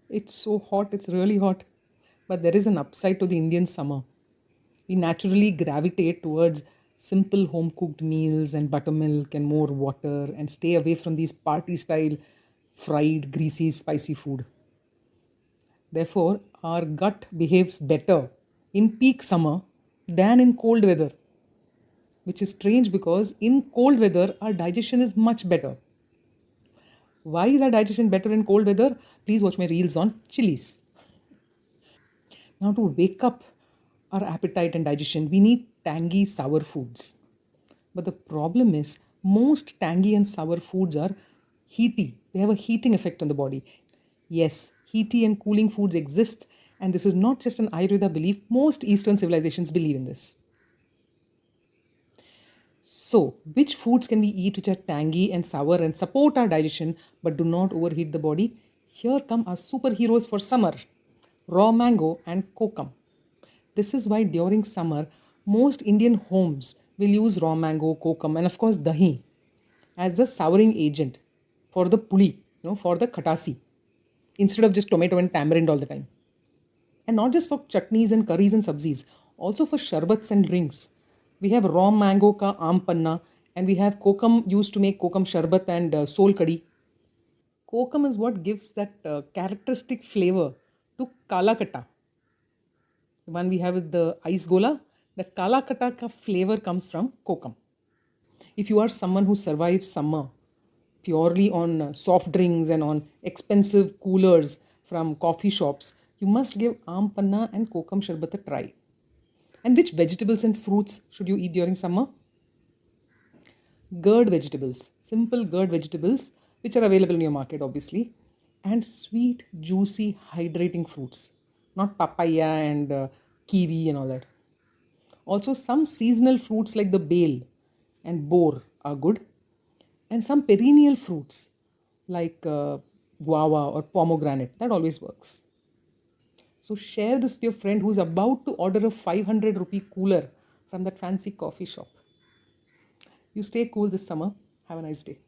It's so hot, it's really hot. But there is an upside to the Indian summer. We naturally gravitate towards simple home cooked meals and buttermilk and more water and stay away from these party style fried, greasy, spicy food. Therefore, our gut behaves better in peak summer than in cold weather, which is strange because in cold weather, our digestion is much better. Why is our digestion better in cold weather? Please watch my reels on chilies. Now, to wake up our appetite and digestion, we need tangy, sour foods. But the problem is, most tangy and sour foods are heaty. They have a heating effect on the body. Yes, heaty and cooling foods exist, and this is not just an Ayurveda belief. Most Eastern civilizations believe in this. So, which foods can we eat which are tangy and sour and support our digestion but do not overheat the body? Here come our superheroes for summer, raw mango and kokum. This is why during summer, most Indian homes will use raw mango, kokum, and of course dahi as the souring agent for the puli, for the khatasi, instead of just tomato and tamarind all the time. And not just for chutneys and curries and sabzis, also for sharbats and drinks. We have raw mango ka aam panna, and we have kokum used to make kokum sharbat and sol kadi. Kokum is what gives that characteristic flavor to kala kata. The one we have with the ice gola, the kala kata ka flavor comes from kokum. If you are someone who survives summer purely on soft drinks and on expensive coolers from coffee shops, you must give aam panna and kokum sharbat a try. And which vegetables and fruits should you eat during summer? Gourd vegetables, simple gourd vegetables, which are available in your market, obviously, and sweet, juicy, hydrating fruits, not papaya and kiwi and all that. Also, some seasonal fruits like the bale and boar are good, and some perennial fruits like guava or pomegranate that always works. So, share this with your friend who's about to order a 500 rupee cooler from that fancy coffee shop. You stay cool this summer. Have a nice day.